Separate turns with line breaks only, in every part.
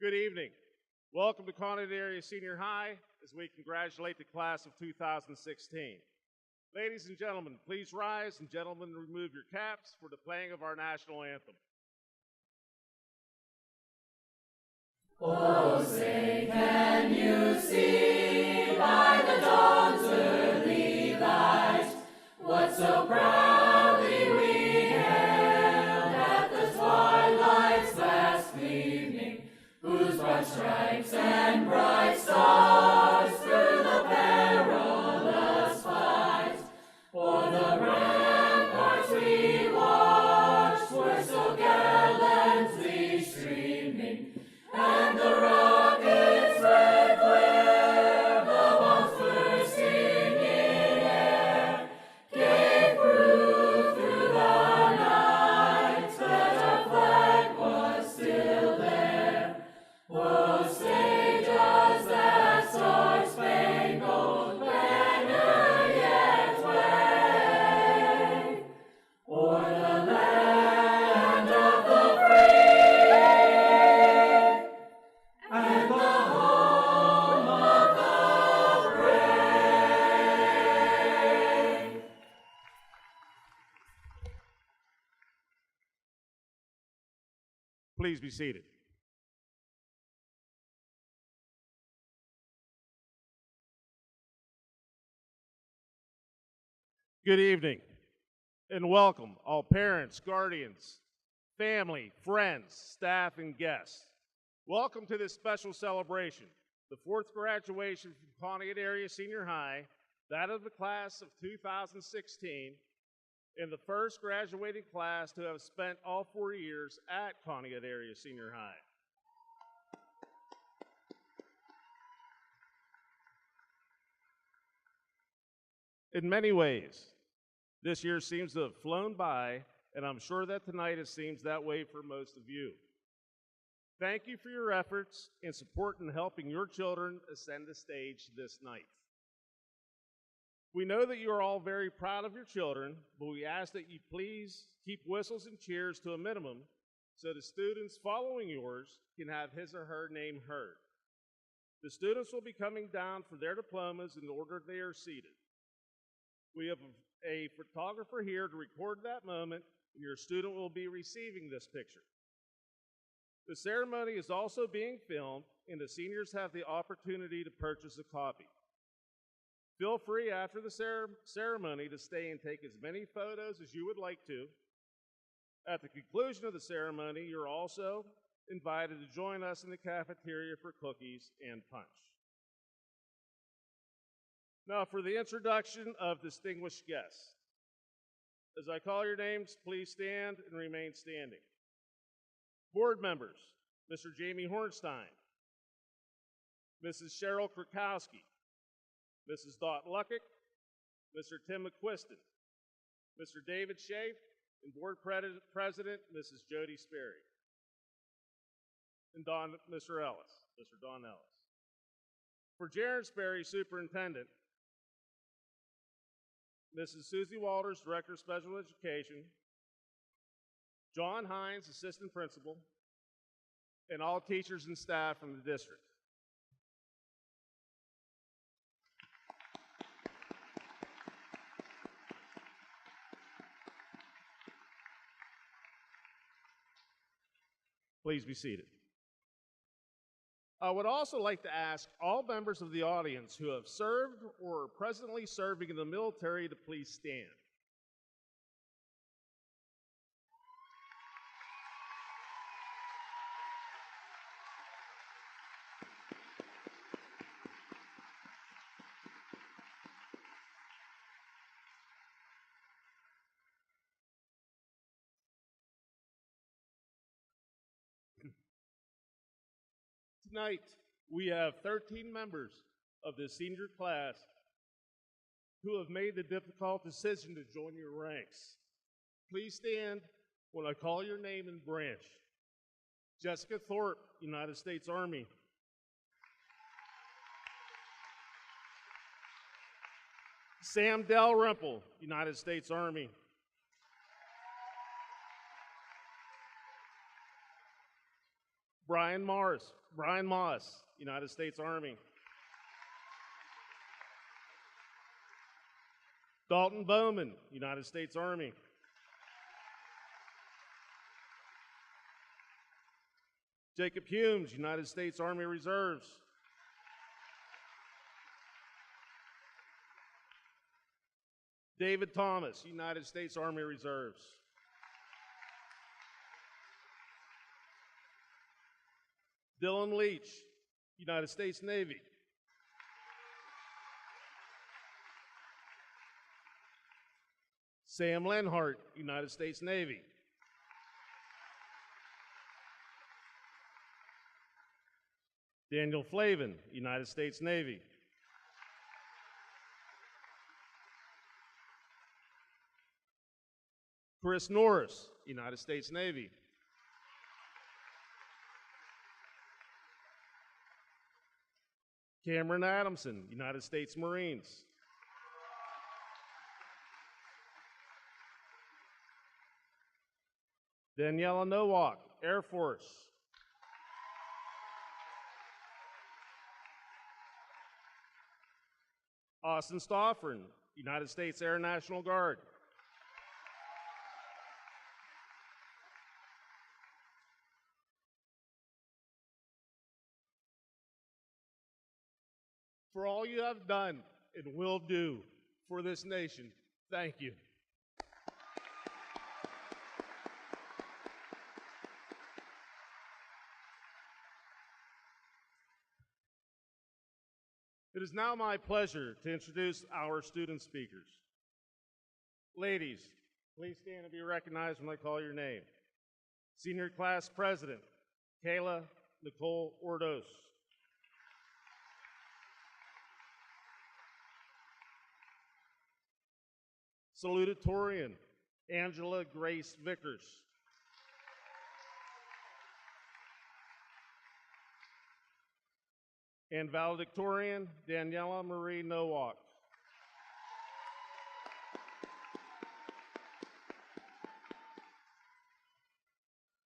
Good evening. Welcome to Conneaut Area Senior High as we congratulate the class of 2016. Ladies and gentlemen, please rise, and gentlemen, remove your caps for the playing of our national anthem.
Oh, say, can you see by the dawn's early light what so proudly we hailed at the twilight's last gleaming, whose broad stripes and bright stars through the perilous fight o'er the ramparts we watched were so gallantly streaming, and the rocket's red glare, the bombs bursting in air, gave proof through the night that our flag was still there. Oh, say does that star-spangled banner yet wave o'er the land of the free and the home of the brave?
Please be seated. Good evening, and welcome all parents, guardians, family, friends, staff, and guests. Welcome to this special celebration, the fourth graduation from Conneaut Area Senior High, that of the class of 2016, and the first graduating class to have spent all 4 years at Conneaut Area Senior High. In many ways, this year seems to have flown by, and I'm sure that tonight it seems that way for most of you. Thank you for your efforts and support in helping your children ascend the stage this night. We know that you are all very proud of your children, but we ask that you please keep whistles and cheers to a minimum so the students following yours can have his or her name heard. The students will be coming down for their diplomas in the order they are seated. We have a photographer here to record that moment, and your student will be receiving this picture. The ceremony is also being filmed, and the seniors have the opportunity to purchase a copy. Feel free after the ceremony to stay and take as many photos as you would like to. At the conclusion of the ceremony, you're also invited to join us in the cafeteria for cookies and punch. Now for the introduction of distinguished guests. As I call your names, please stand and remain standing. Board members, Mr. Jamie Hornstein, Mrs. Cheryl Krakowski, Mrs. Dot Luckick, Mr. Tim McQuiston, Mr. David Schaaf, and Board President, Mrs. Jody Sperry, and Mr. Don Ellis. For Jarrin Sperry, Superintendent, Mrs. Susie Walters, Director of Special Education, John Hines, Assistant Principal, and all teachers and staff from the district. Please be seated. I would also like to ask all members of the audience who have served or are presently serving in the military to please stand. Tonight, we have 13 members of the senior class who have made the difficult decision to join your ranks. Please stand when I call your name and branch. Jessica Thorpe, United States Army. Sam Dalrymple, United States Army. Brian Moss, United States Army. Dalton Bowman, United States Army. Jacob Humes, United States Army Reserves. David Thomas, United States Army Reserves. Dylan Leach, United States Navy. Sam Lenhart, United States Navy. Daniel Flavin, United States Navy. Chris Norris, United States Navy. Cameron Adamson, United States Marines. Daniella Nowak, Air Force. Austin Stoffern, United States Air National Guard. For all you have done and will do for this nation, thank you. It is now my pleasure to introduce our student speakers. Ladies, please stand and be recognized when I call your name. Senior Class President, Kayla Nicole Ordos. Salutatorian, Angela Grace Vickers. And Valedictorian, Daniella Marie Nowak.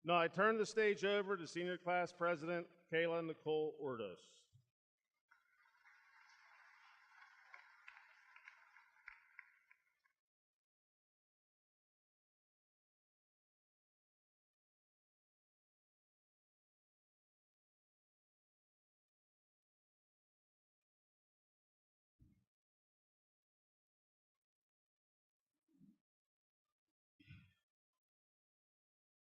Now I turn the stage over to Senior Class President, Kayla Nicole Ordos.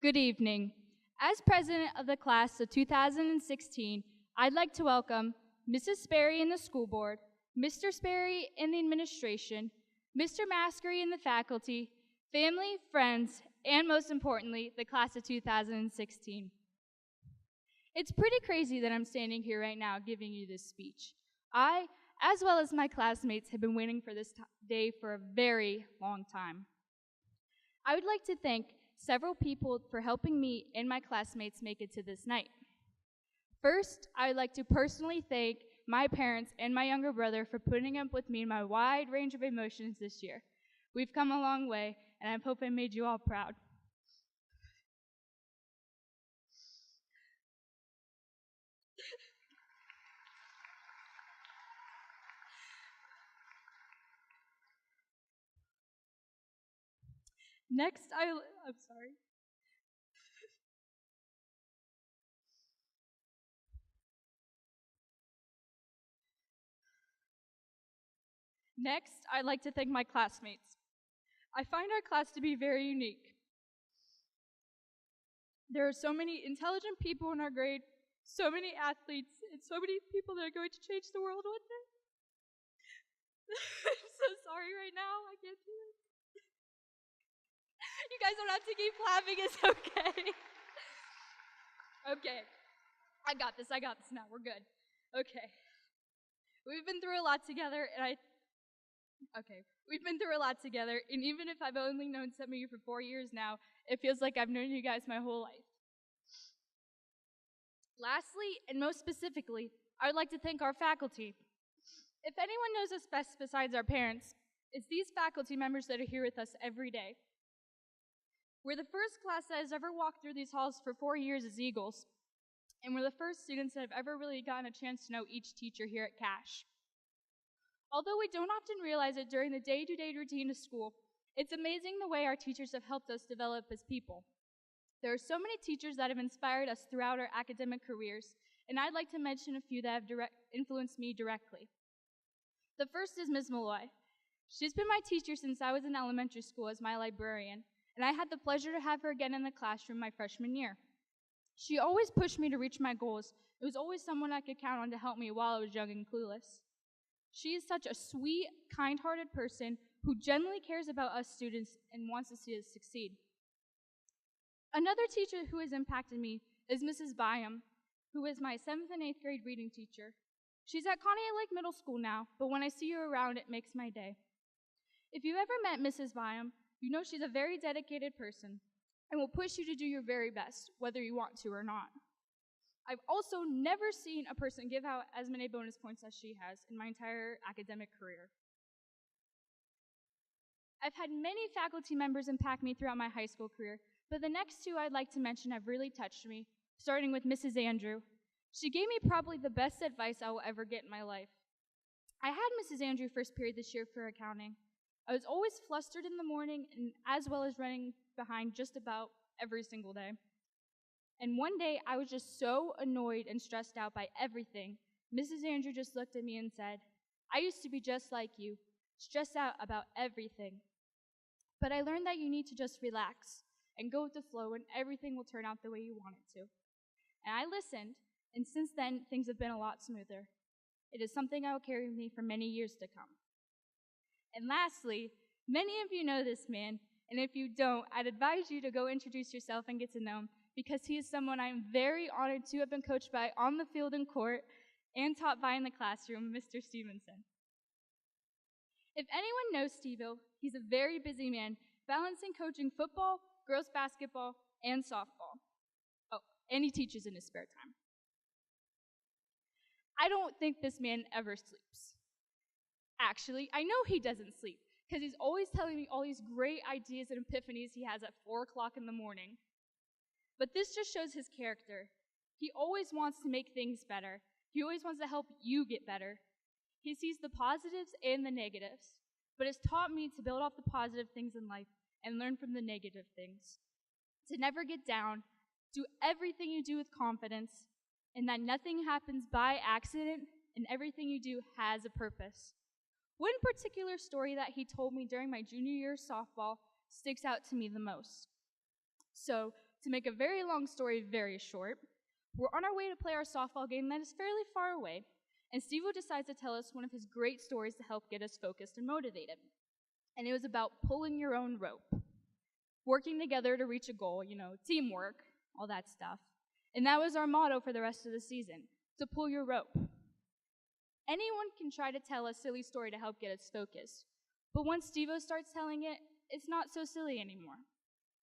Good evening. As president of the class of 2016, I'd like to welcome Mrs. Sperry and the school board, Mr. Sperry and the administration, Mr. Maskery and the faculty, family, friends, and most importantly, the class of 2016. It's pretty crazy that I'm standing here right now giving you this speech. I, as well as my classmates, have been waiting for this day for a very long time. I would like to thank several people for helping me and my classmates make it to this night. First, I would like to personally thank my parents and my younger brother for putting up with me in my wide range of emotions this year. We've come a long way, and I hope I made you all proud. Next, I'm sorry. Next, I'd like to thank my classmates. I find our class to be very unique. There are so many intelligent people in our grade, so many athletes, and so many people that are going to change the world one day. I'm so sorry right now, I can't do it. You guys don't have to keep clapping, it's okay. Okay, I got this now, we're good. Okay. We've been through a lot together, and even if I've only known some of you for 4 years now, it feels like I've known you guys my whole life. Lastly, and most specifically, I would like to thank our faculty. If anyone knows us best besides our parents, it's these faculty members that are here with us every day. We're the first class that has ever walked through these halls for 4 years as Eagles, and we're the first students that have ever really gotten a chance to know each teacher here at Cash. Although we don't often realize it during the day-to-day routine of school, it's amazing the way our teachers have helped us develop as people. There are so many teachers that have inspired us throughout our academic careers, and I'd like to mention a few that have influenced me directly. The first is Ms. Malloy. She's been my teacher since I was in elementary school as my librarian, and I had the pleasure to have her again in the classroom my freshman year. She always pushed me to reach my goals. It was always someone I could count on to help me while I was young and clueless. She is such a sweet, kind-hearted person who genuinely cares about us students and wants to see us succeed. Another teacher who has impacted me is Mrs. Byam, who is my 7th and 8th grade reading teacher. She's at Conneaut Lake Middle School now, but when I see her around, it makes my day. If you've ever met Mrs. Byam, you know she's a very dedicated person and will push you to do your very best, whether you want to or not. I've also never seen a person give out as many bonus points as she has in my entire academic career. I've had many faculty members impact me throughout my high school career, but the next two I'd like to mention have really touched me, starting with Mrs. Andrew. She gave me probably the best advice I will ever get in my life. I had Mrs. Andrew first period this year for accounting. I was always flustered in the morning, and as well as running behind just about every single day. And one day, I was just so annoyed and stressed out by everything. Mrs. Andrew just looked at me and said, "I used to be just like you, stressed out about everything. But I learned that you need to just relax and go with the flow, and everything will turn out the way you want it to." And I listened, and since then, things have been a lot smoother. It is something I will carry with me for many years to come. And lastly, many of you know this man, and if you don't, I'd advise you to go introduce yourself and get to know him, because he is someone I am very honored to have been coached by on the field and court and taught by in the classroom, Mr. Stevenson. If anyone knows Steve-O, he's a very busy man, balancing coaching football, girls basketball, and softball. Oh, and he teaches in his spare time. I don't think this man ever sleeps. Actually, I know he doesn't sleep, because he's always telling me all these great ideas and epiphanies he has at 4 o'clock in the morning. But this just shows his character. He always wants to make things better. He always wants to help you get better. He sees the positives and the negatives, but has taught me to build off the positive things in life and learn from the negative things. To never get down, do everything you do with confidence, and that nothing happens by accident, and everything you do has a purpose. One particular story that he told me during my junior year of softball sticks out to me the most. So, to make a very long story very short, we're on our way to play our softball game that is fairly far away, and Steve-O decides to tell us one of his great stories to help get us focused and motivated. And it was about pulling your own rope. Working together to reach a goal, teamwork, all that stuff. And that was our motto for the rest of the season, to pull your rope. Anyone can try to tell a silly story to help get us focused, but once Steve-O starts telling it, it's not so silly anymore.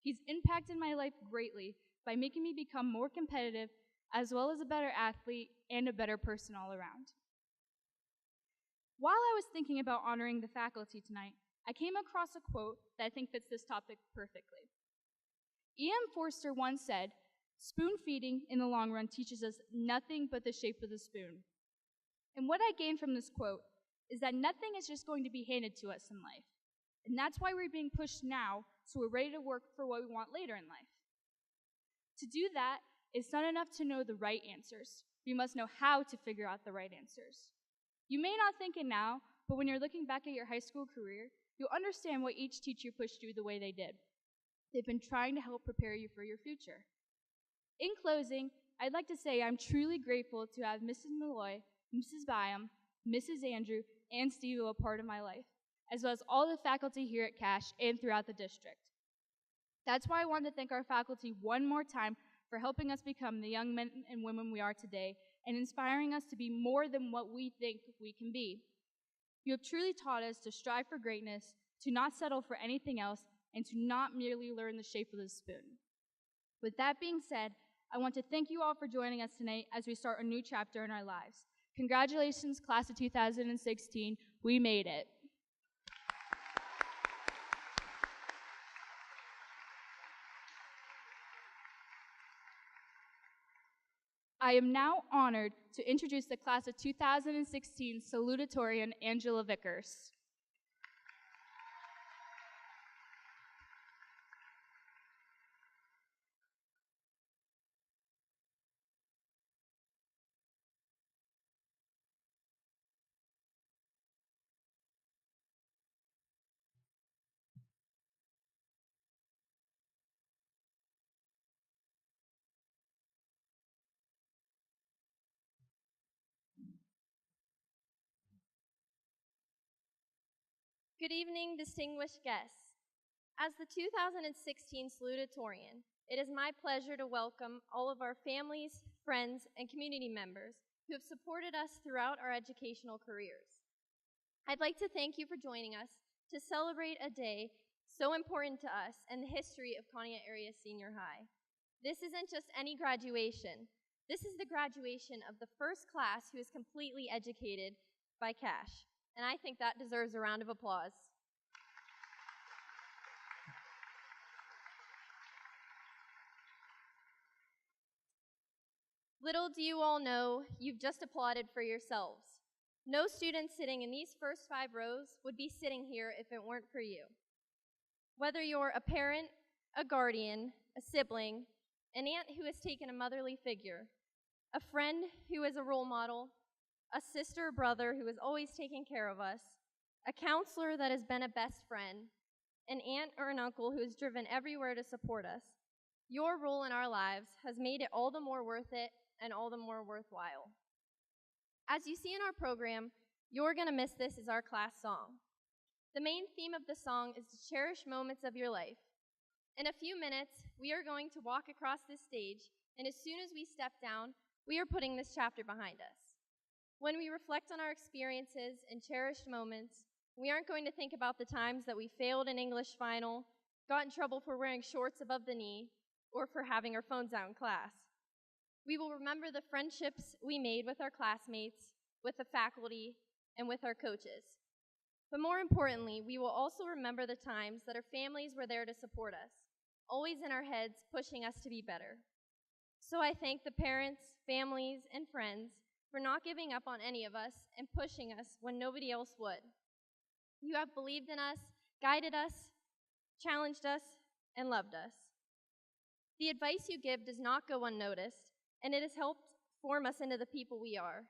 He's impacted my life greatly by making me become more competitive, as well as a better athlete and a better person all around. While I was thinking about honoring the faculty tonight, I came across a quote that I think fits this topic perfectly. E.M. Forster once said, "Spoon feeding in the long run teaches us nothing but the shape of the spoon." And what I gained from this quote is that nothing is just going to be handed to us in life. And that's why we're being pushed now, so we're ready to work for what we want later in life. To do that, it's not enough to know the right answers. We must know how to figure out the right answers. You may not think it now, but when you're looking back at your high school career, you'll understand why each teacher pushed you the way they did. They've been trying to help prepare you for your future. In closing, I'd like to say I'm truly grateful to have Mrs. Malloy, Mrs. Byam, Mrs. Andrew, and Steve-O a part of my life, as well as all the faculty here at Cash and throughout the district. That's why I want to thank our faculty one more time for helping us become the young men and women we are today and inspiring us to be more than what we think we can be. You have truly taught us to strive for greatness, to not settle for anything else, and to not merely learn the shape of the spoon. With that being said, I want to thank you all for joining us tonight as we start a new chapter in our lives. Congratulations, class of 2016. We made it. I am now honored to introduce the class of 2016 salutatorian Angela Vickers.
Good evening, distinguished guests. As the 2016 salutatorian, it is my pleasure to welcome all of our families, friends, and community members who have supported us throughout our educational careers. I'd like to thank you for joining us to celebrate a day so important to us and the history of Pontiac Area Senior High. This isn't just any graduation. This is the graduation of the first class who is completely educated by cash. And I think that deserves a round of applause. Little do you all know, you've just applauded for yourselves. No student sitting in these first 5 rows would be sitting here if it weren't for you. Whether you're a parent, a guardian, a sibling, an aunt who has taken a motherly figure, a friend who is a role model, a sister or brother who is always taking care of us, a counselor that has been a best friend, an aunt or an uncle who has driven everywhere to support us. Your role in our lives has made it all the more worth it and all the more worthwhile. As you see in our program, You're Gonna Miss This is our class song. The main theme of the song is to cherish moments of your life. In a few minutes, we are going to walk across this stage, and as soon as we step down, we are putting this chapter behind us. When we reflect on our experiences and cherished moments, we aren't going to think about the times that we failed an English final, got in trouble for wearing shorts above the knee, or for having our phones out in class. We will remember the friendships we made with our classmates, with the faculty, and with our coaches. But more importantly, we will also remember the times that our families were there to support us, always in our heads, pushing us to be better. So I thank the parents, families, and friends for not giving up on any of us and pushing us when nobody else would. You have believed in us, guided us, challenged us, and loved us. The advice you give does not go unnoticed, and it has helped form us into the people we are.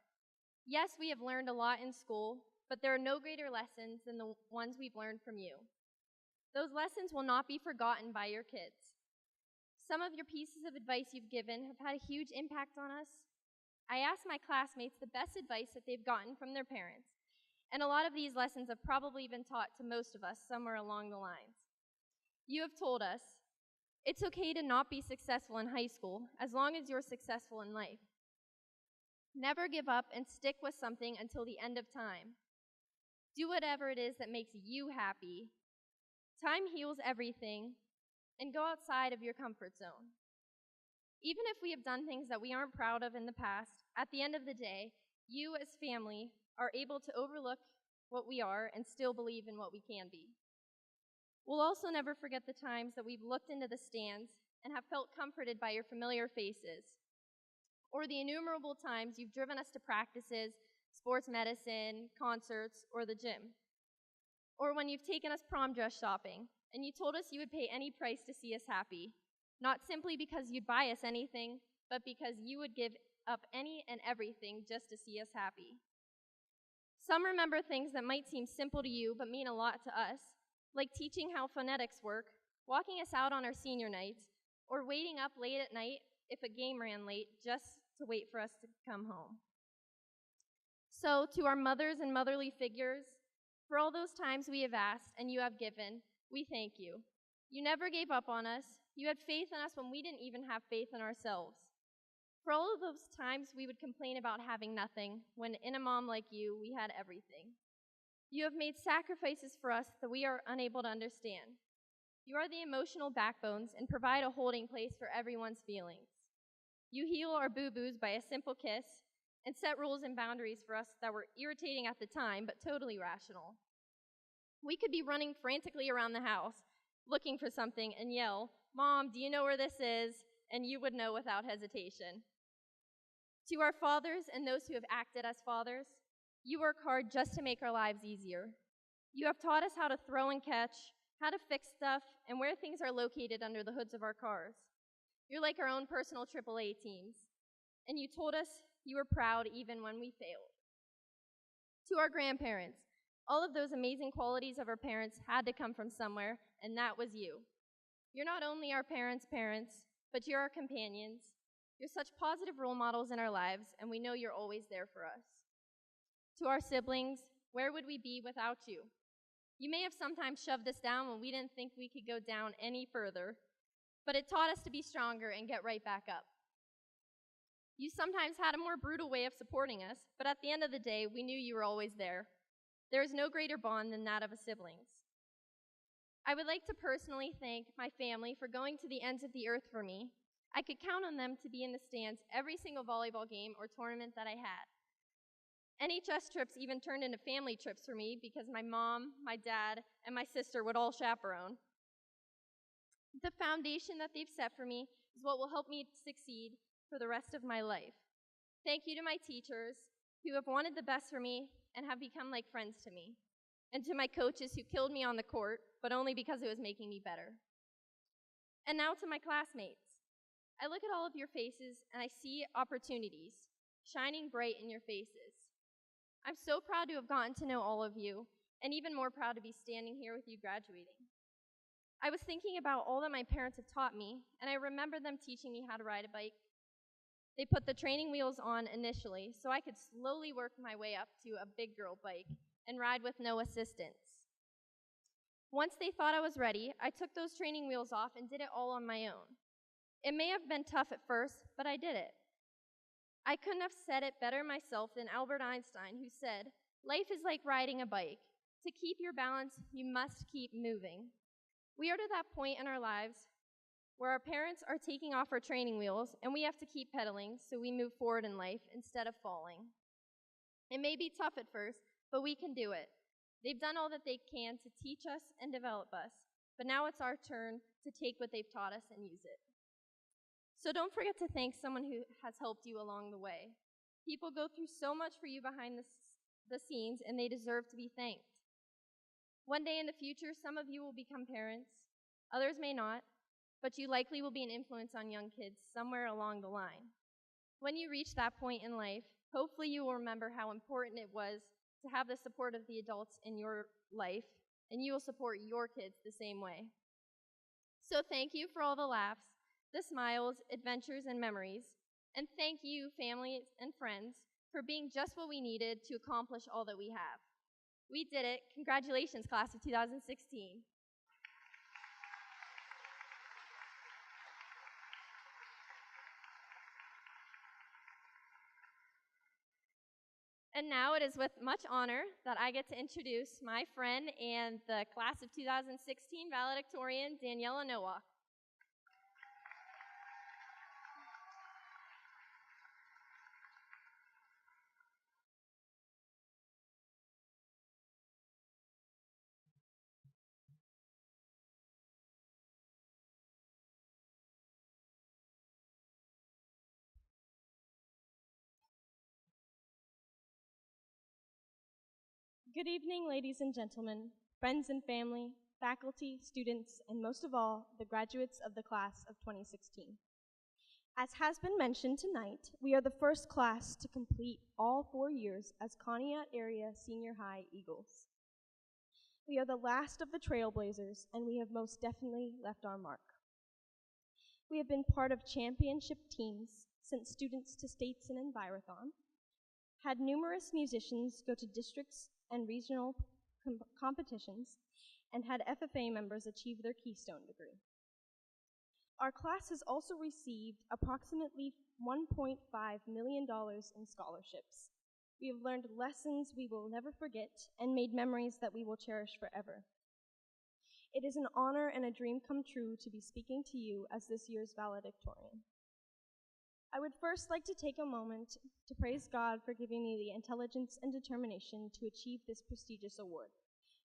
Yes, we have learned a lot in school, but there are no greater lessons than the ones we've learned from you. Those lessons will not be forgotten by your kids. Some of your pieces of advice you've given have had a huge impact on us. I asked my classmates the best advice that they've gotten from their parents, and a lot of these lessons have probably been taught to most of us somewhere along the lines. You have told us, it's okay to not be successful in high school as long as you're successful in life. Never give up and stick with something until the end of time. Do whatever it is that makes you happy. Time heals everything, and go outside of your comfort zone. Even if we have done things that we aren't proud of in the past, at the end of the day, you as family are able to overlook what we are and still believe in what we can be. We'll also never forget the times that we've looked into the stands and have felt comforted by your familiar faces, or the innumerable times you've driven us to practices, sports medicine, concerts, or the gym. Or when you've taken us prom dress shopping, and you told us you would pay any price to see us happy, not simply because you'd buy us anything, but because you would give up any and everything just to see us happy. Some remember things that might seem simple to you but mean a lot to us, like teaching how phonetics work, walking us out on our senior nights, or waiting up late at night if a game ran late just to wait for us to come home. So to our mothers and motherly figures, for all those times we have asked and you have given, we thank you. You never gave up on us. You had faith in us when we didn't even have faith in ourselves. For all of those times we would complain about having nothing, when in a mom like you, we had everything. You have made sacrifices for us that we are unable to understand. You are the emotional backbones and provide a holding place for everyone's feelings. You heal our boo-boos by a simple kiss and set rules and boundaries for us that were irritating at the time, but totally rational. We could be running frantically around the house, looking for something, and yell, "Mom, do you know where this is?" And you would know without hesitation. To our fathers and those who have acted as fathers, you work hard just to make our lives easier. You have taught us how to throw and catch, how to fix stuff, and where things are located under the hoods of our cars. You're like our own personal AAA teams. And you told us you were proud even when we failed. To our grandparents, all of those amazing qualities of our parents had to come from somewhere, and that was you. You're not only our parents' parents, but you're our companions. You're such positive role models in our lives, and we know you're always there for us. To our siblings, where would we be without you? You may have sometimes shoved us down when we didn't think we could go down any further, but it taught us to be stronger and get right back up. You sometimes had a more brutal way of supporting us, but at the end of the day, we knew you were always there. There is no greater bond than that of a siblings. I would like to personally thank my family for going to the ends of the earth for me. I could count on them to be in the stands every single volleyball game or tournament that I had. NHS trips even turned into family trips for me because my mom, my dad, and my sister would all chaperone. The foundation that they've set for me is what will help me succeed for the rest of my life. Thank you to my teachers who have wanted the best for me and have become like friends to me. And to my coaches who killed me on the court, but only because it was making me better. And now to my classmates. I look at all of your faces and I see opportunities shining bright in your faces. I'm so proud to have gotten to know all of you, and even more proud to be standing here with you graduating. I was thinking about all that my parents have taught me, and I remember them teaching me how to ride a bike. They put the training wheels on initially, so I could slowly work my way up to a big girl bike and ride with no assistance. Once they thought I was ready, I took those training wheels off and did it all on my own. It may have been tough at first, but I did it. I couldn't have said it better myself than Albert Einstein, who said, "Life is like riding a bike. To keep your balance, you must keep moving." We are to that point in our lives where our parents are taking off our training wheels and we have to keep pedaling so we move forward in life instead of falling. It may be tough at first, but we can do it. They've done all that they can to teach us and develop us, but now it's our turn to take what they've taught us and use it. So don't forget to thank someone who has helped you along the way. People go through so much for you behind the scenes, and they deserve to be thanked. One day in the future, some of you will become parents. Others may not, but you likely will be an influence on young kids somewhere along the line. When you reach that point in life, hopefully you will remember how important it was to have the support of the adults in your life, and you will support your kids the same way. So thank you for all the laughs, the smiles, adventures, and memories. And thank you, family and friends, for being just what we needed to accomplish all that we have. We did it. Congratulations, class of 2016. And now it is with much honor that I get to introduce my friend and the class of 2016 valedictorian, Daniella Nowak.
Good evening, ladies and gentlemen, friends and family, faculty, students, and most of all, the graduates of the class of 2016. As has been mentioned tonight, we are the first class to complete all 4 years as Conneaut Area Senior High Eagles. We are the last of the trailblazers, and we have most definitely left our mark. We have been part of championship teams, sent students to states and Envirothon, had numerous musicians go to districts and regional competitions, and had FFA members achieve their Keystone degree. Our class has also received approximately $1.5 million in scholarships. We have learned lessons we will never forget and made memories that we will cherish forever. It is an honor and a dream come true to be speaking to you as this year's valedictorian. I would first like to take a moment to praise God for giving me the intelligence and determination to achieve this prestigious award,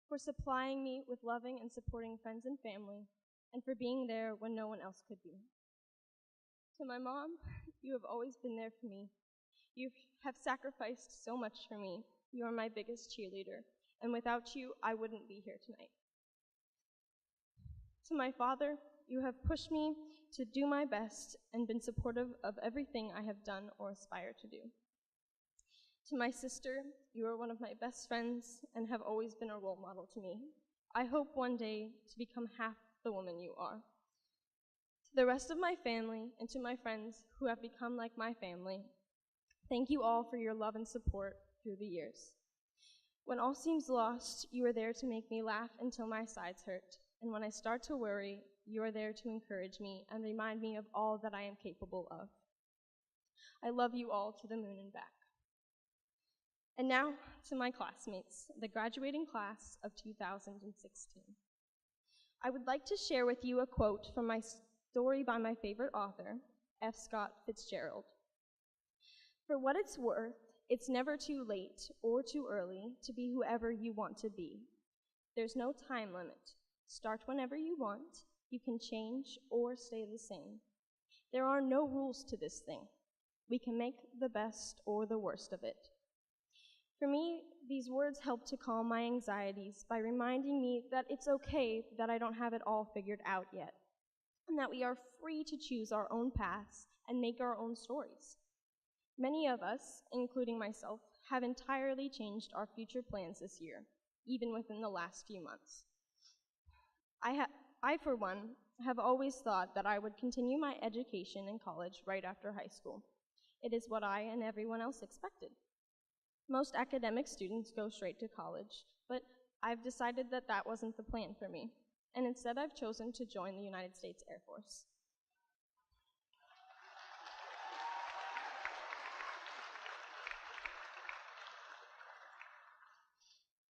for supplying me with loving and supporting friends and family, and for being there when no one else could be. To my mom, you have always been there for me. You have sacrificed so much for me. You are my biggest cheerleader, and without you, I wouldn't be here tonight. To my father, you have pushed me to do my best and been supportive of everything I have done or aspire to do. To my sister, you are one of my best friends and have always been a role model to me. I hope one day to become half the woman you are. To the rest of my family and to my friends who have become like my family, thank you all for your love and support through the years. When all seems lost, you are there to make me laugh until my sides hurt. And when I start to worry, you are there to encourage me and remind me of all that I am capable of. I love you all to the moon and back. And now to my classmates, the graduating class of 2016. I would like to share with you a quote from my story by my favorite author, F. Scott Fitzgerald. For what it's worth, it's never too late or too early to be whoever you want to be. There's no time limit. Start whenever you want. You can change or stay the same. There are no rules to this thing. We can make the best or the worst of it. For me, these words help to calm my anxieties by reminding me that it's okay that I don't have it all figured out yet, and that we are free to choose our own paths and make our own stories. Many of us, including myself, have entirely changed our future plans this year, even within the last few months. I, for one, have always thought that I would continue my education in college right after high school. It is what I and everyone else expected. Most academic students go straight to college, but I've decided that that wasn't the plan for me, and instead I've chosen to join the United States Air Force.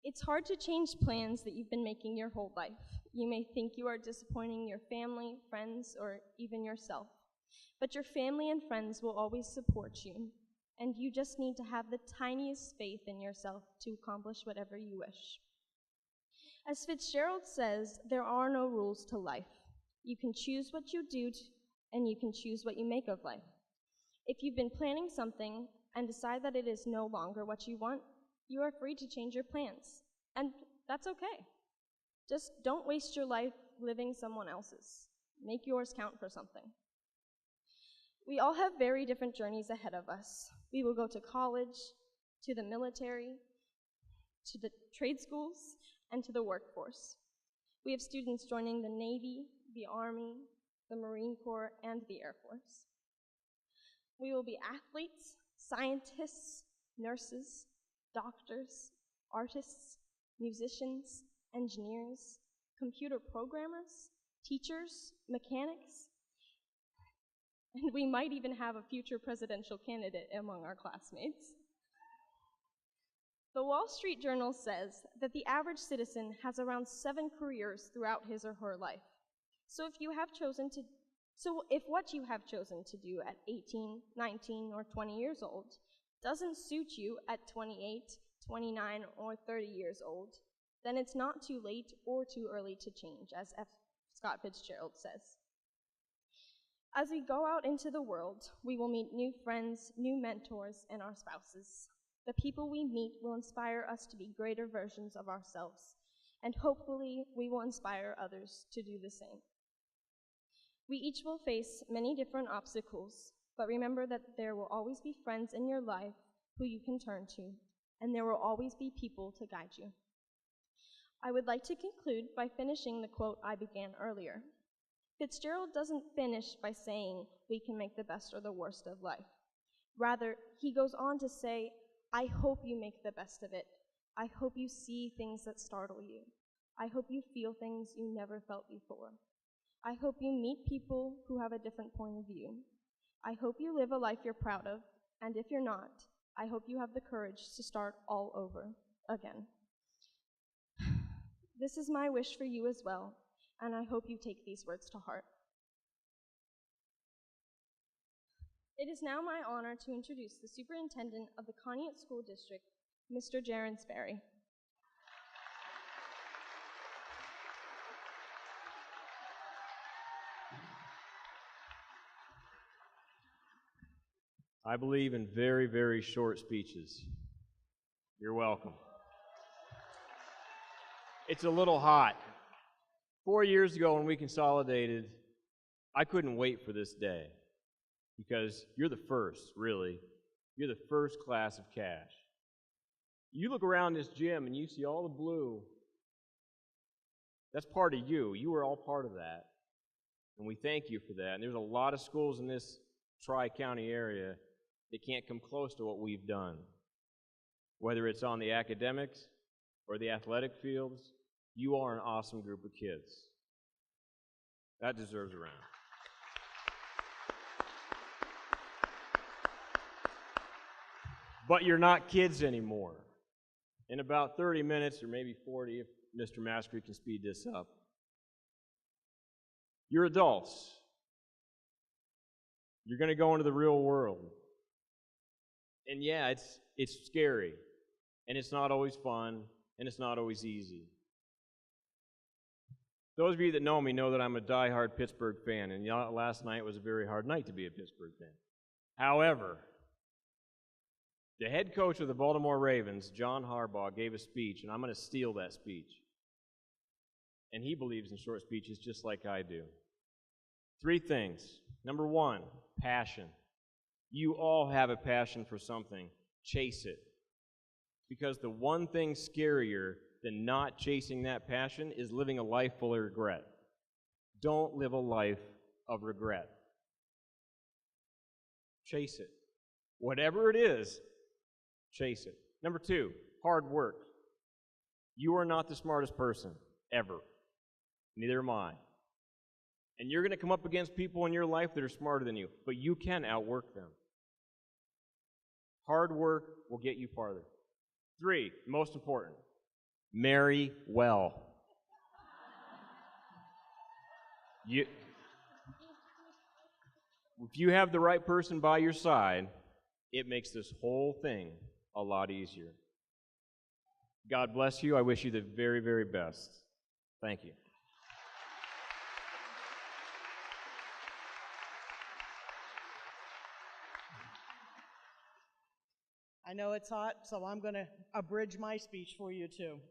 It's hard to change plans that you've been making your whole life. You may think you are disappointing your family, friends, or even yourself, but your family and friends will always support you, and you just need to have the tiniest faith in yourself to accomplish whatever you wish. As Fitzgerald says, there are no rules to life. You can choose what you do, and you can choose what you make of life. If you've been planning something and decide that it is no longer what you want, you are free to change your plans, and that's okay. Just don't waste your life living someone else's. Make yours count for something. We all have very different journeys ahead of us. We will go to college, to the military, to the trade schools, and to the workforce. We have students joining the Navy, the Army, the Marine Corps, and the Air Force. We will be athletes, scientists, nurses, doctors, artists, musicians, engineers, computer programmers, teachers, mechanics, and we might even have a future presidential candidate among our classmates. The Wall Street Journal says that the average citizen has around 7 careers throughout his or her life. So if what you have chosen to do at 18, 19, or 20 years old doesn't suit you at 28, 29, or 30 years old, then it's not too late or too early to change, as F. Scott Fitzgerald says. As we go out into the world, we will meet new friends, new mentors, and our spouses. The people we meet will inspire us to be greater versions of ourselves, and hopefully we will inspire others to do the same. We each will face many different obstacles, but remember that there will always be friends in your life who you can turn to, and there will always be people to guide you. I would like to conclude by finishing the quote I began earlier. Fitzgerald doesn't finish by saying we can make the best or the worst of life. Rather, he goes on to say, I hope you make the best of it. I hope you see things that startle you. I hope you feel things you never felt before. I hope you meet people who have a different point of view. I hope you live a life you're proud of, and if you're not, I hope you have the courage to start all over again. This is my wish for you as well, and I hope you take these words to heart. It is now my honor to introduce the Superintendent of the Conneaut School District, Mr. Jarrin Sperry.
I believe in very, very short speeches. You're welcome. It's a little hot. 4 years ago when we consolidated, I couldn't wait for this day because you're the first, really. You're the first class of cash. You look around this gym and you see all the blue. That's part of you. You are all part of that. And we thank you for that. And there's a lot of schools in this Tri-County area that can't come close to what we've done. Whether it's on the academics or the athletic fields, you are an awesome group of kids. That deserves a round. But you're not kids anymore. In about 30 minutes, or maybe 40 if Mr. Mastery can speed this up, you're adults. You're going to go into the real world. And yeah, it's scary. And it's not always fun. And it's not always easy. Those of you that know me know that I'm a diehard Pittsburgh fan. And last night was a very hard night to be a Pittsburgh fan. However, the head coach of the Baltimore Ravens, John Harbaugh, gave a speech, and I'm going to steal that speech. And he believes in short speeches just like I do. 3 things. Number 1, passion. You all have a passion for something. Chase it. Because the one thing scarier than not chasing that passion is living a life full of regret. Don't live a life of regret. Chase it. Whatever it is, chase it. Number 2, hard work. You are not the smartest person, ever. Neither am I. And you're going to come up against people in your life that are smarter than you, but you can outwork them. Hard work will get you farther. 3, most important, marry well. If you have the right person by your side, it makes this whole thing a lot easier. God bless you. I wish you the very, very best. Thank you.
I know it's hot, so I'm going to abridge my speech for you too.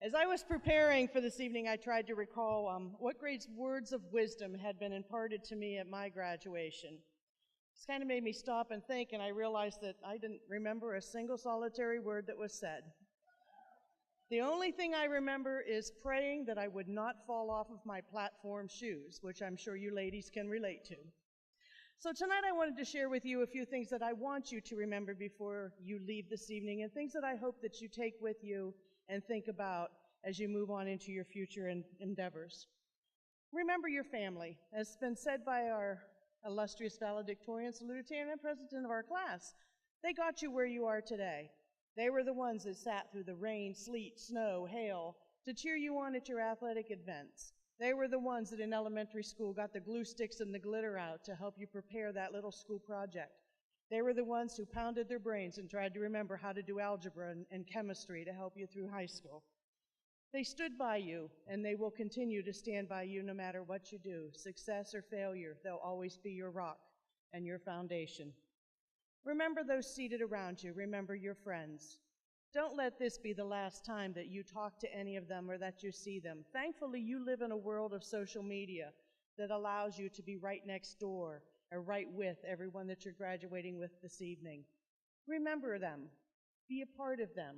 As I was preparing for this evening, I tried to recall what great words of wisdom had been imparted to me at my graduation. This kind of made me stop and think, and I realized that I didn't remember a single solitary word that was said. The only thing I remember is praying that I would not fall off of my platform shoes, which I'm sure you ladies can relate to. So tonight I wanted to share with you a few things that I want you to remember before you leave this evening, and things that I hope that you take with you and think about as you move on into your future endeavors. Remember your family. As has been said by our illustrious valedictorians, lieutenant and president of our class, they got you where you are today. They were the ones that sat through the rain, sleet, snow, hail to cheer you on at your athletic events. They were the ones that in elementary school got the glue sticks and the glitter out to help you prepare that little school project. They were the ones who pounded their brains and tried to remember how to do algebra and chemistry to help you through high school. They stood by you, and they will continue to stand by you no matter what you do. Success or failure, they'll always be your rock and your foundation. Remember those seated around you. Remember your friends. Don't let this be the last time that you talk to any of them or that you see them. Thankfully, you live in a world of social media that allows you to be right next door or right with everyone that you're graduating with this evening. Remember them. Be a part of them.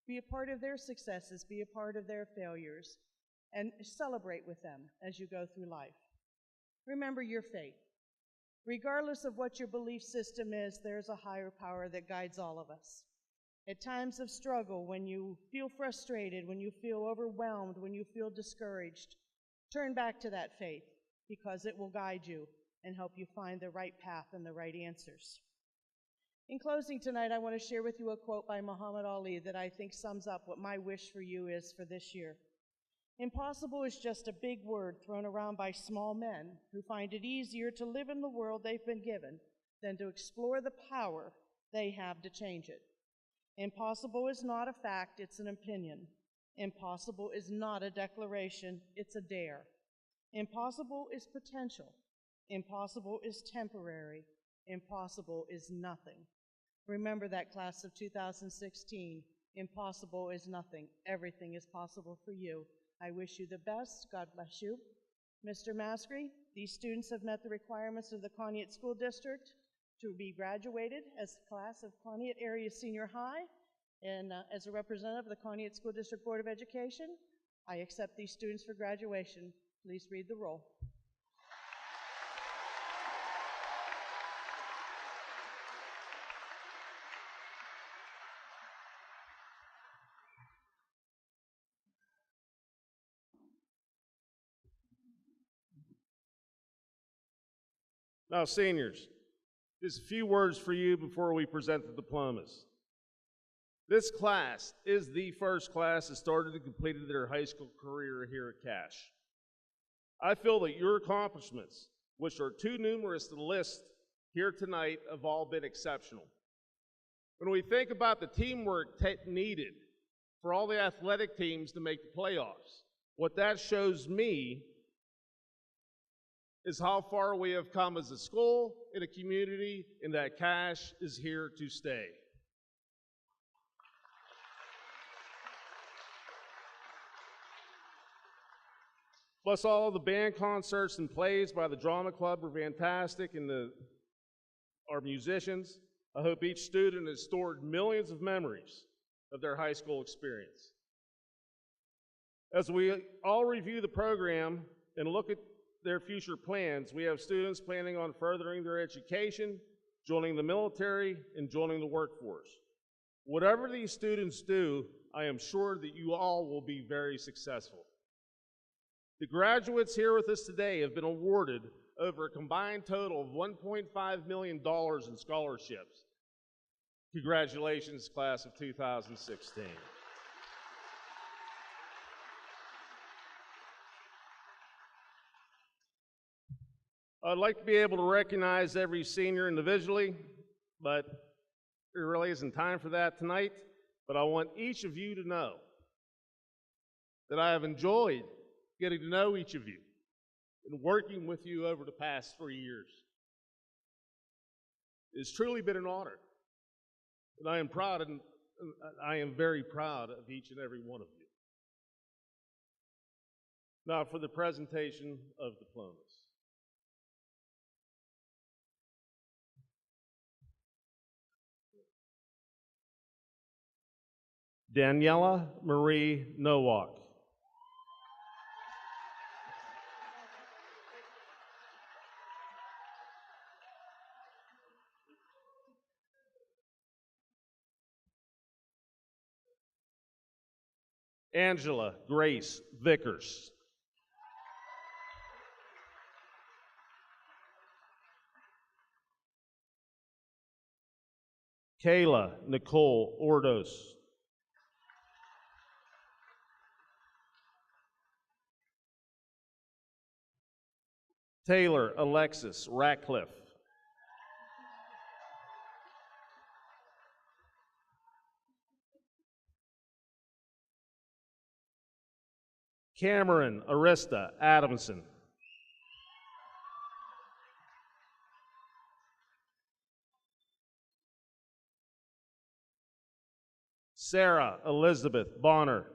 Be a part of their successes. Be a part of their failures. And celebrate with them as you go through life. Remember your faith. Regardless of what your belief system is, there's a higher power that guides all of us. At times of struggle, when you feel frustrated, when you feel overwhelmed, when you feel discouraged, turn back to that faith because it will guide you and help you find the right path and the right answers. In closing tonight, I want to share with you a quote by Muhammad Ali that I think sums up what my wish for you is for this year. Impossible is just a big word thrown around by small men who find it easier to live in the world they've been given than to explore the power they have to change it. Impossible is not a fact, it's an opinion. Impossible is not a declaration, it's a dare. Impossible is potential. Impossible is temporary. impossible is nothing. Remember that, class of 2016. Impossible is nothing. Everything is possible for you. I wish you the best. God bless you. Mr. Maskery, these students have met the requirements of the Conneaut School District to be graduated as the class of Conneaut Area Senior High. And as a representative of the Conneaut School District Board of Education, I accept these students for graduation. Please read the roll.
Now, seniors, just a few words for you before we present the diplomas. This class is the first class that started and completed their high school career here at Cache. I feel that your accomplishments, which are too numerous to list here tonight, have all been exceptional. When we think about the teamwork needed for all the athletic teams to make the playoffs, what that shows me is how far we have come as a school, in a community, and that Cache is here to stay. Plus, all of the band concerts and plays by the Drama Club were fantastic, and our musicians. I hope each student has stored millions of memories of their high school experience. As we all review the program and look at their future plans, we have students planning on furthering their education, joining the military, and joining the workforce. Whatever these students do, I am sure that you all will be very successful. The graduates here with us today have been awarded over a combined total of $1.5 million in scholarships. Congratulations, class of 2016. I'd like to be able to recognize every senior individually, but there really isn't time for that tonight. But I want each of you to know that I have enjoyed getting to know each of you and working with you over the past 3 years. It's truly been an honor, and I am proud, and I am very proud of each and every one of you. Now for the presentation of diplomas. Daniella Marie Nowak. Angela Grace Vickers. Kayla Nicole Ordos. Taylor Alexis Ratcliffe. Cameron Arista Adamson. Sarah Elizabeth Bonner.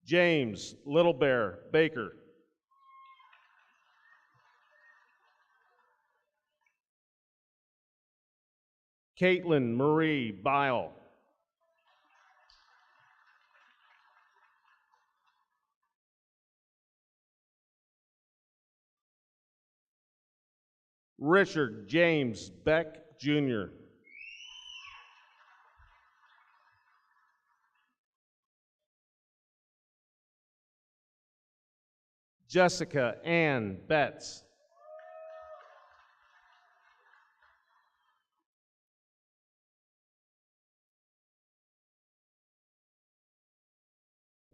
James Little Bear Baker. Caitlin Marie Bile. Richard James Beck, Jr. Jessica Ann Betts.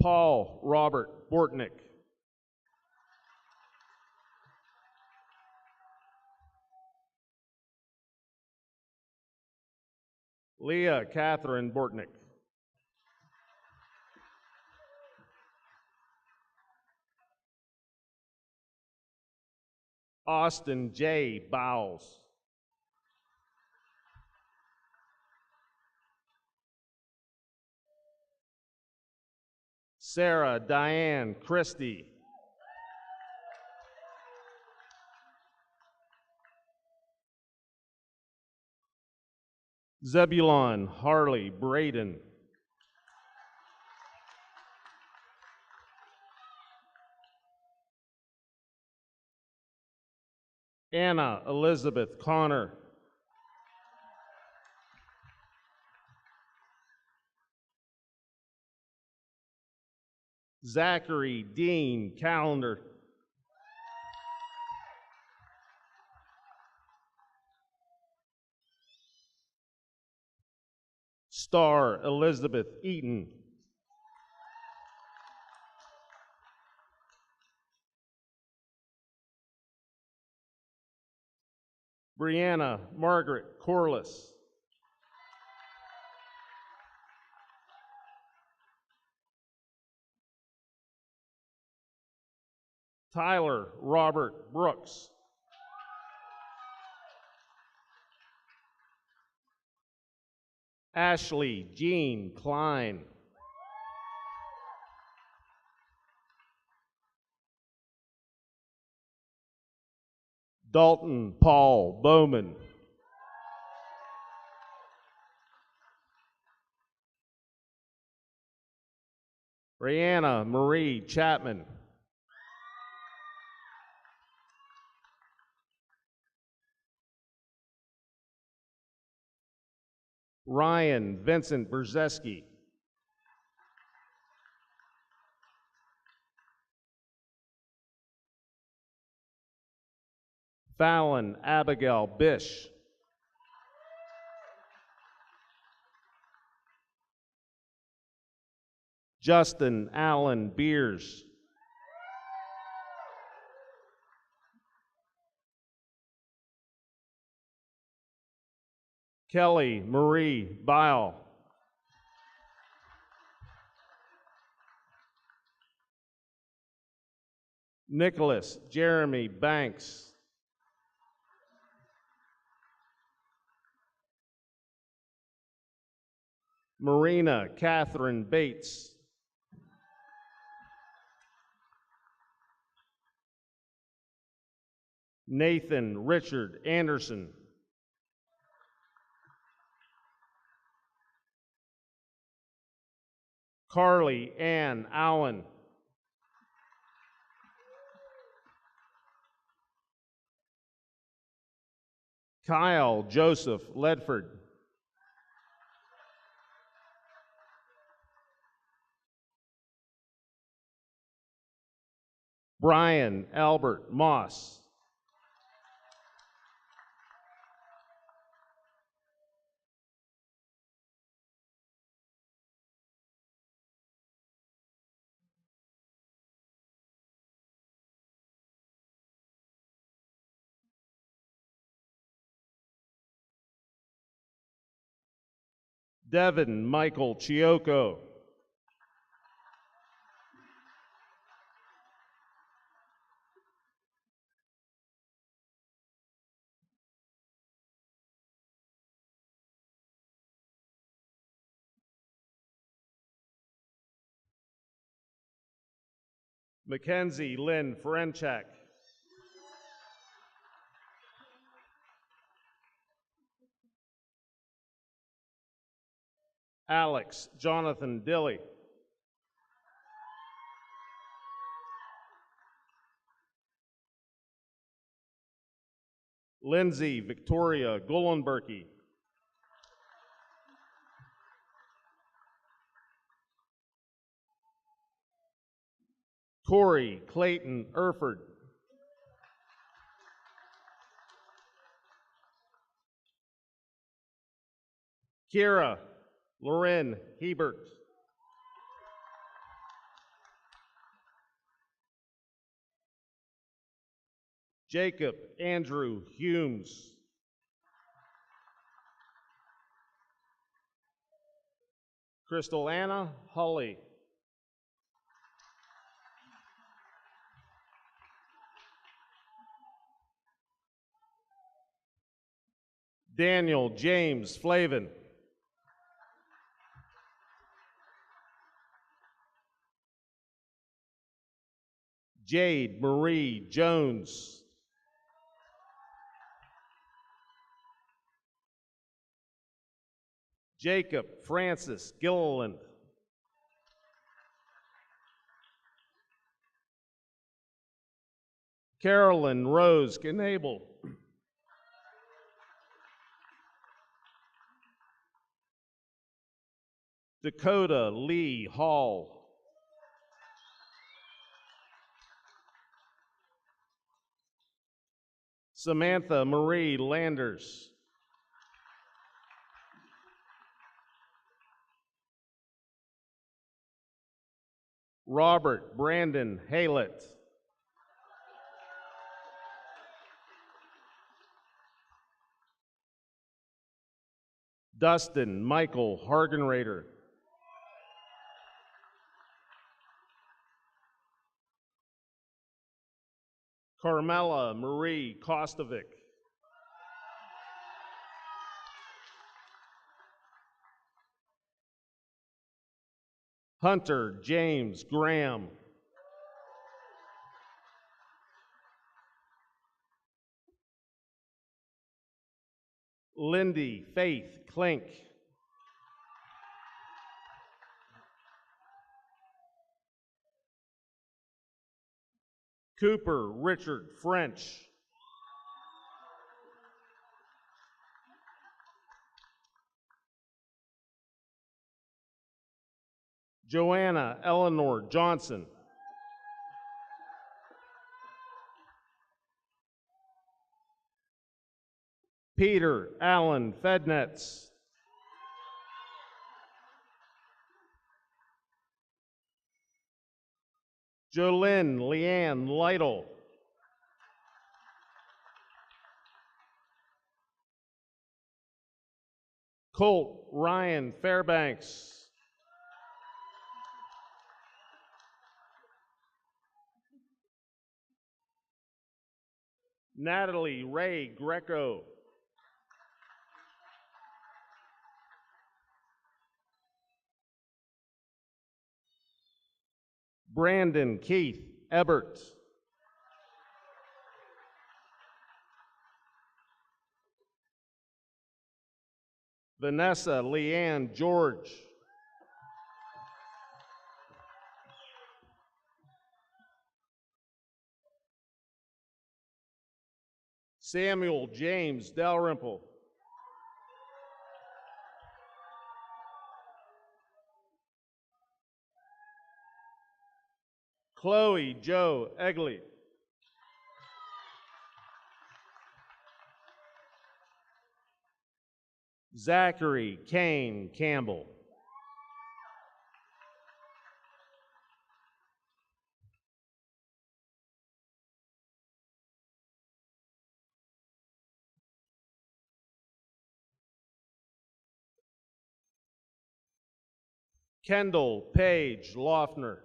Paul Robert Bortnick. Leah Catherine Bortnick. Austin J. Bowles. Sarah Diane Christie. Zebulon Harley Braden. Anna Elizabeth Connor. Zachary Dean Callender. Star Elizabeth Eaton. Brianna Margaret Corliss. Tyler Robert Brooks. Ashley Jean Klein. Dalton Paul Bowman. Brianna Marie Chapman. Ryan Vincent Brzeski. Fallon Abigail Bish. Justin Allen Beers. Kelly Marie Bile. Nicholas Jeremy Banks. Marina Catherine Bates. Nathan Richard Anderson. Carly Ann Allen. Kyle Joseph Ledford. Brian Albert Moss. Devin Michael Chioco. Mackenzie Lynn Frenchak. Alex Jonathan Dilly. Lindsay Victoria Gullenberkey. Corey Clayton Erford. Kira Loren Hebert. Jacob Andrew Humes. Crystal Anna Holly. Daniel James Flavin. Jade Marie Jones. Jacob Francis Gilliland. Carolyn Rose Knable. Dakota Lee Hall. Samantha Marie Landers. Robert Brandon Haylett. Dustin Michael Hargenrader. Carmela Marie Kostovic. Hunter James Graham. Lindy Faith Klink. Cooper Richard French. Joanna Eleanor Johnson. Peter Allen Fednetz. Jolynn Leanne Lytle. Colt Ryan Fairbanks. Natalie Ray Greco. Brandon Keith Ebert. Vanessa Leanne George. Samuel James Dalrymple. Chloe Joe Egley. Zachary Kane Campbell. Kendall Page Loeffner.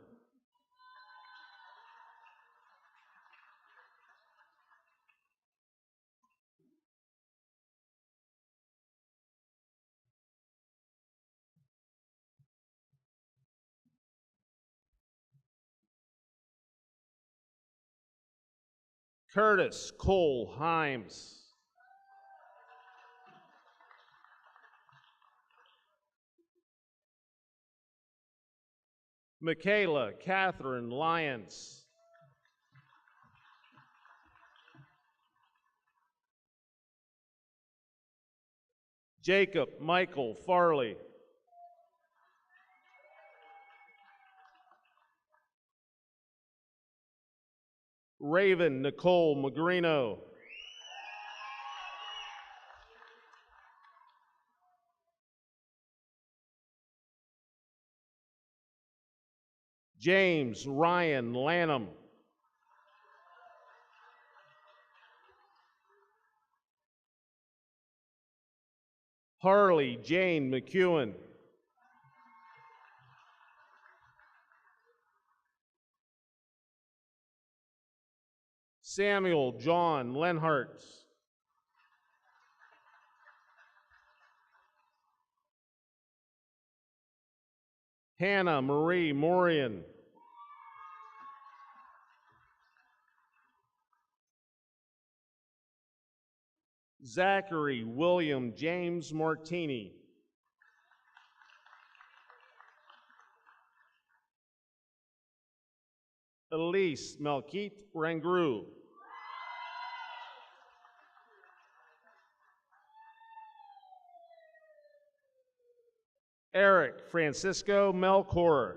Curtis Cole Himes. Michaela Catherine Lyons. Jacob Michael Farley. Raven Nicole Magrino. James Ryan Lanham. Harley Jane McEwen. Samuel John Lenhart. Hannah Marie Morian. Zachary William James Martini. Elise Melkit Rangru. Eric Francisco Melchor.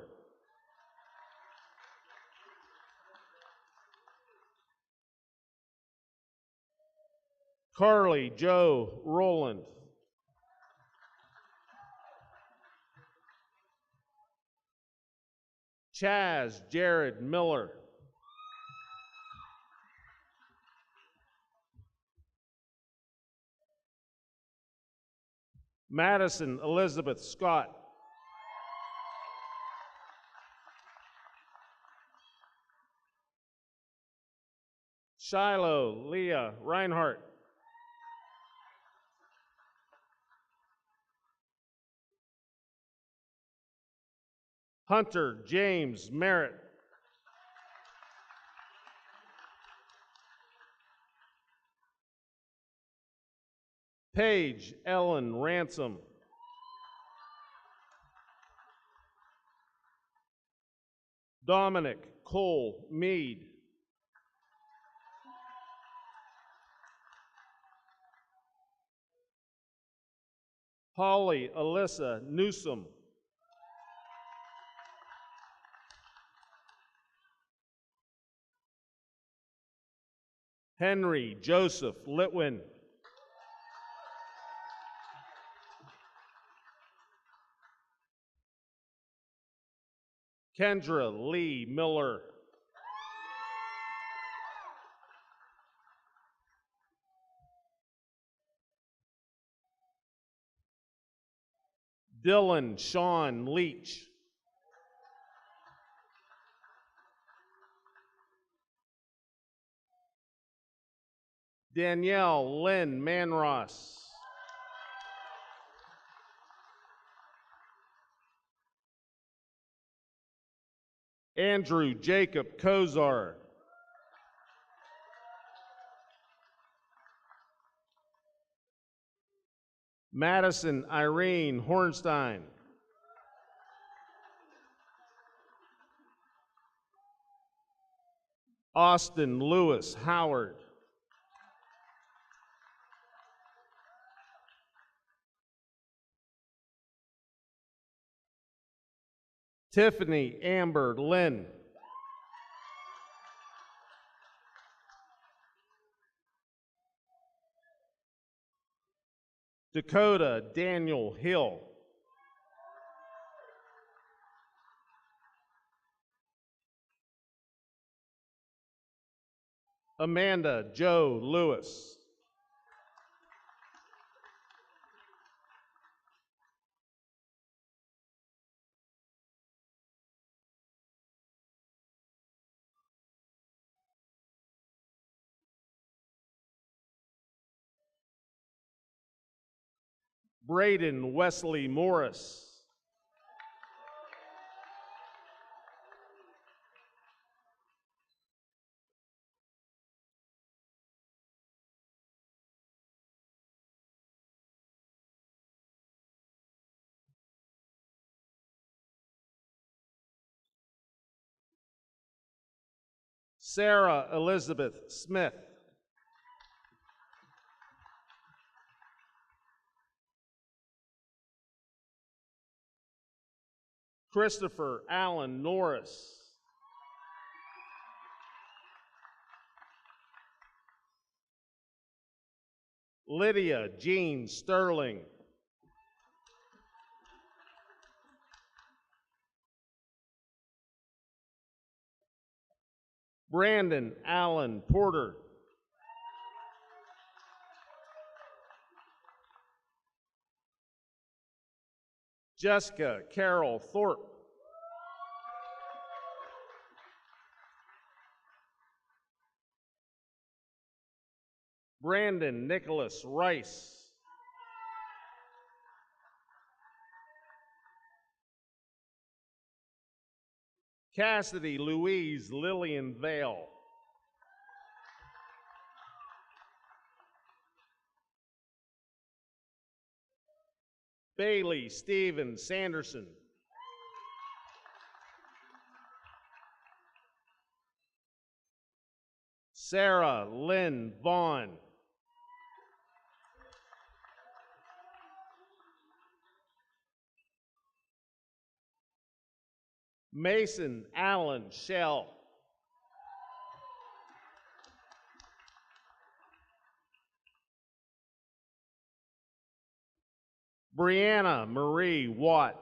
Carly Joe Rowland. Chaz Jared Miller. Madison Elizabeth Scott. Shiloh Leah Reinhardt. Hunter James Merritt. Paige Ellen Ransom. Dominic Cole Mead. Holly Alyssa Newsom. Henry Joseph Litwin. Kendra Lee Miller. Dylan Sean Leach. Danielle Lynn Manross. Andrew Jacob Kozar. Madison Irene Hornstein. Austin Lewis Howard. Tiffany Amber Lynn. Dakota Daniel Hill. Amanda Joe Lewis. Braden Wesley Morris. Sarah Elizabeth Smith. Christopher Allen Norris. Lydia Jean Sterling. Brandon Allen Porter. Jessica Carol Thorpe. Brandon Nicholas Rice. Cassidy Louise Lillian Vale. Bailey Stephen Sanderson. Sarah Lynn Vaughn. Mason Allen Shell. Brianna Marie Watt.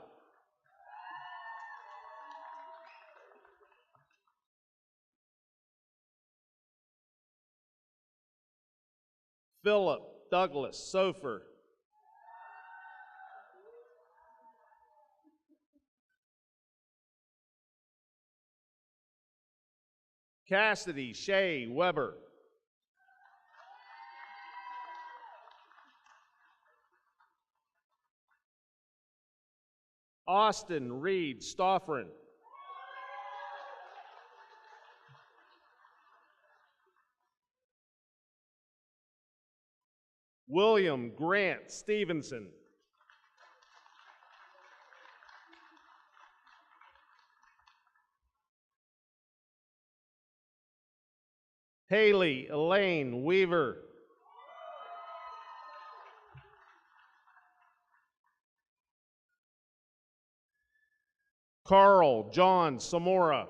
Philip Douglas Sofer. Cassidy Shea Weber. Austin Reed Stoffren. William Grant Stevenson. Haley Elaine Weaver. Carl John Samora.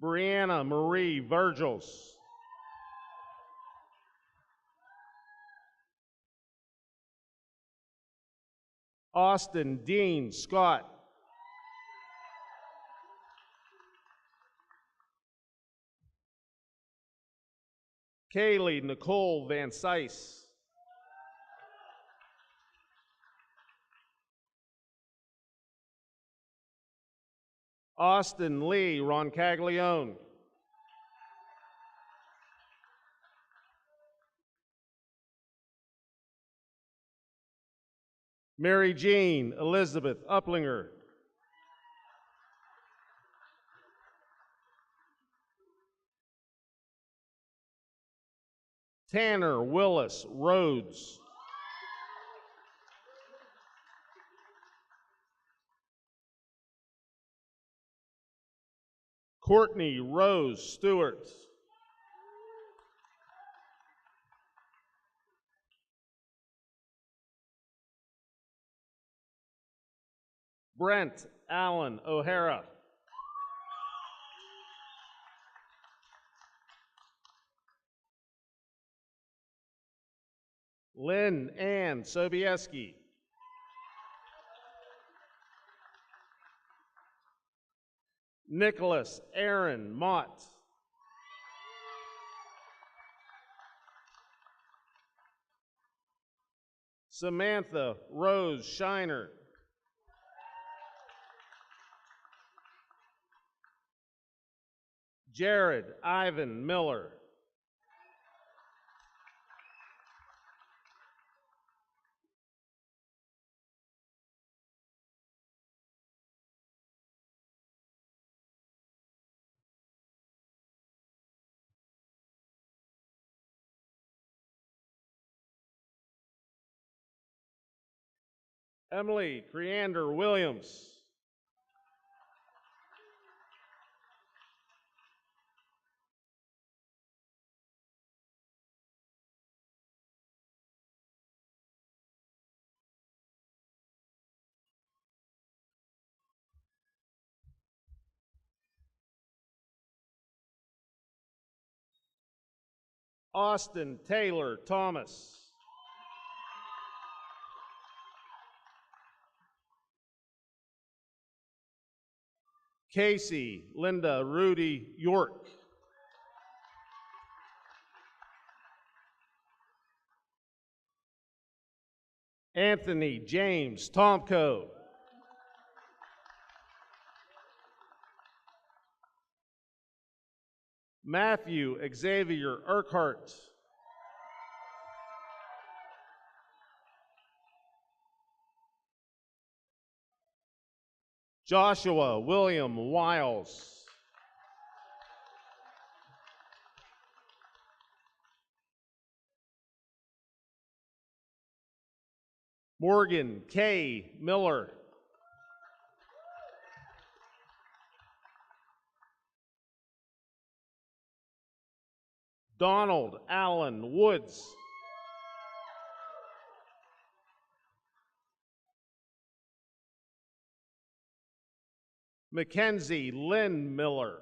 Brianna Marie Virgils. Austin Dean Scott. Kaylee Nicole Van Sice. Austin Lee Roncaglione. Mary Jean Elizabeth Uplinger. Tanner Willis Rhodes. Courtney Rose Stewart. Brent Allen O'Hara. Lynn Ann Sobieski. Nicholas Aaron Mott. Samantha Rose Shiner. Jared Ivan Miller. Emily Creander Williams. Austin Taylor Thomas. Casey Linda Rudy York. Anthony James Tomko. Matthew Xavier Urquhart. Joshua William Wiles. Morgan K. Miller. Donald Allen Woods. Mackenzie Lynn Miller.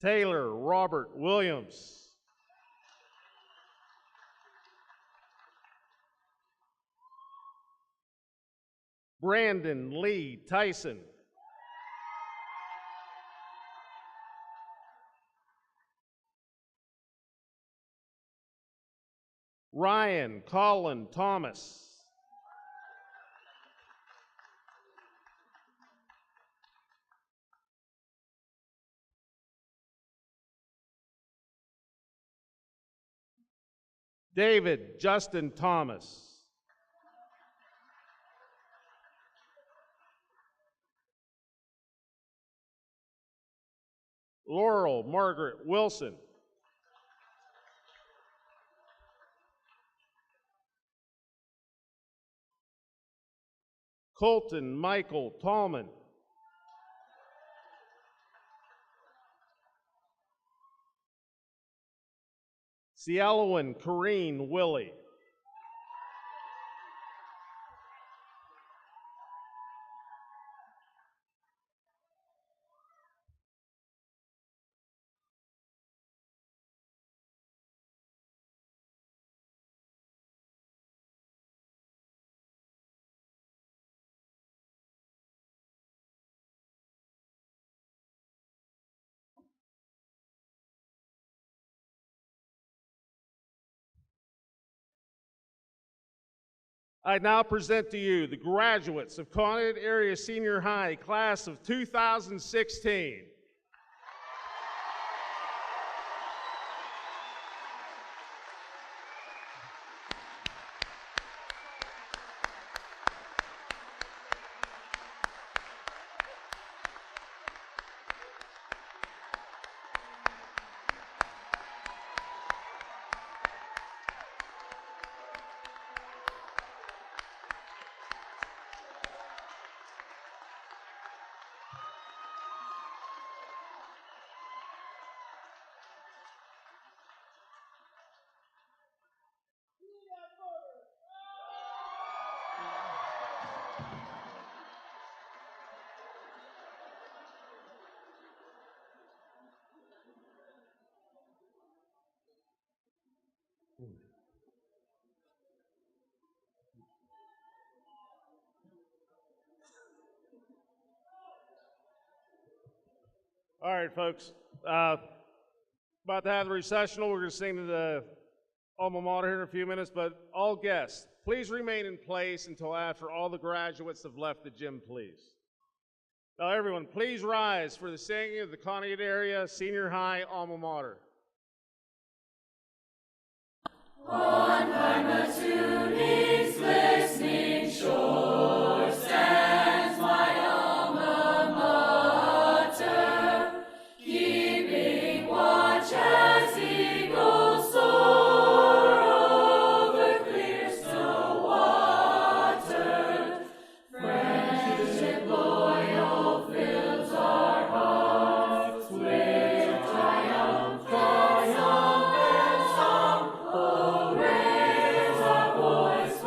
Taylor Robert Williams. Brandon Lee Tyson. Ryan Colin Thomas. David Justin Thomas. Laurel Margaret Wilson. Colton Michael Tallman. Cielowin Corrine Willie. I now present to you the graduates of Conneaut Area Senior High, class of 2016. All right, folks. About to have the recessional. We're going to sing to the alma mater here in a few minutes, but all guests, please remain in place until after all the graduates have left the gym, please. Now, everyone, please rise for the singing of the Conneaut Area Senior High alma mater.
On Parmatune's glistening shore stands my alma mater, keeping watch as eagles soar over clear still water. Friendship loyal fills our hearts with triumphant song. Oh, raise our voice